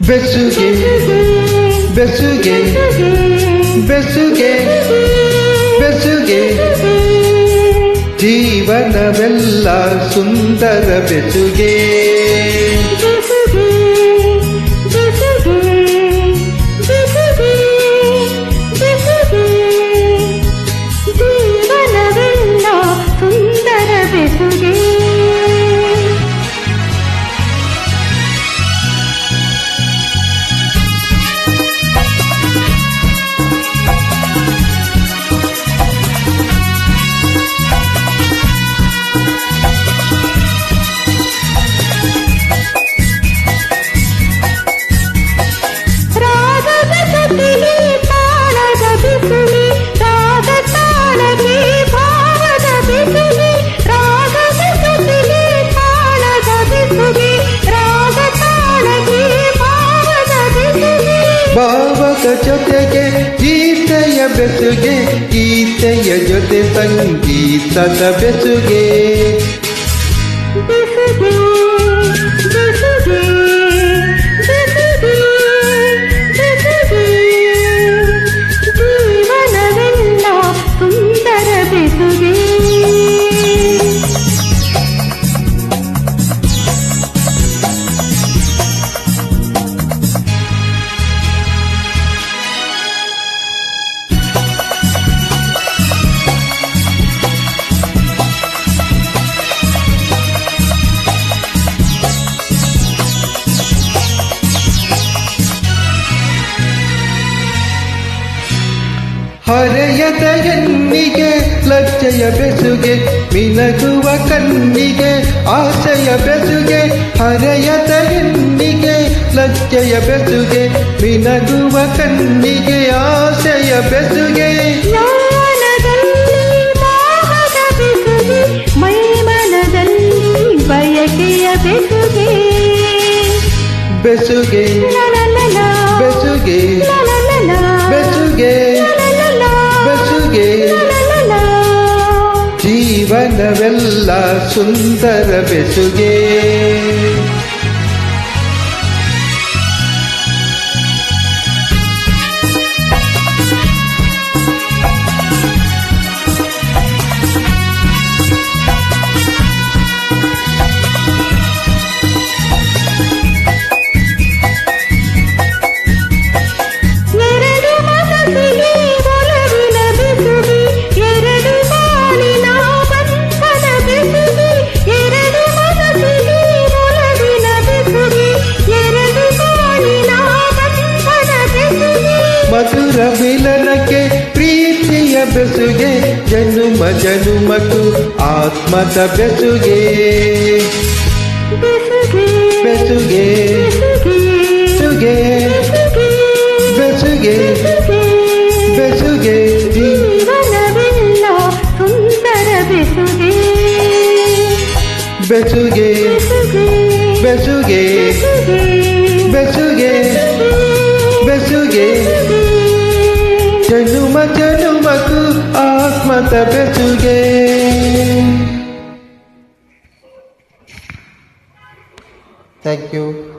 ಬೆಸುಗೆ ಬೆಸುಗೆ ಬೆಸುಗೆ ಬೆಸುಗೆ ಜೀವನವೆಲ್ಲ ಸುಂದರ ಬೆಸುಗೆ ಭಾವದ ಜೊತೆಗೆ ಗೀತೆಯ ಬೆಸುಗೆ, ಗೀತೆಯ ಜೊತೆ ಸಂಗೀತದ ಬೆಸುಗೆ. ಜೀವನವೆಲ್ಲ ಸುಂದರ ಬೆಸುಗೆ. ಹರೆಯದ ಹೆಣ್ಣಿಗೆ ಲಜ್ಜೆಯ ಬೆಸುಗೆ, ಮಿನಗುವ ಕಣ್ಣಿಗೆ ಆಸೆಯ ಬೆಸುಗೆ. ಹರೆಯದ ಹೆಣ್ಣಿಗೆ ಲಜ್ಜೆಯ ಬೆಸುಗೆ, ಮಿನಗುವ ಕಣ್ಣಿಗೆ ಆಸೆಯ ಬೆಸುಗೆ. ಮೈಮನದಲ್ಲಿ ಬಯಕೆಯ ಬೆಸುಗೆ. ಬೆಸುಗೆ ಬೆಸುಗೆ ಬೆಸುಗೆ ಬೆಸುಗೆ ಜೀವನವೆಲ್ಲ ಸುಂದರ ಬೆಸುಗೆ. ಮಧುರ ಮಿಲನಕ್ಕೆ ಪ್ರೀತಿಯ ಬೆಸುಗೆ, ಜನುಮ ಜನುಮಕ್ಕೂ ಆತ್ಮದ ಬೆಸುಗೆ. ಬೆಸುಗೆ ಬೆಸುಗೆ ಬೆಸುಗೆ ಬೆಸುಗೆ ಜೀವನವೆಲ್ಲ ಸುಂದರ ಬೆಸುಗೆ. ಬೆಸುಗೆ ಬೆಸುಗೆ ಬೆಸುಗೆ ಬೆಸುಗೆ ಜನುಮ ಜನುಮಕ್ಕೂ ಆತ್ಮದ ಬೆಸುಗೆ. Thank you.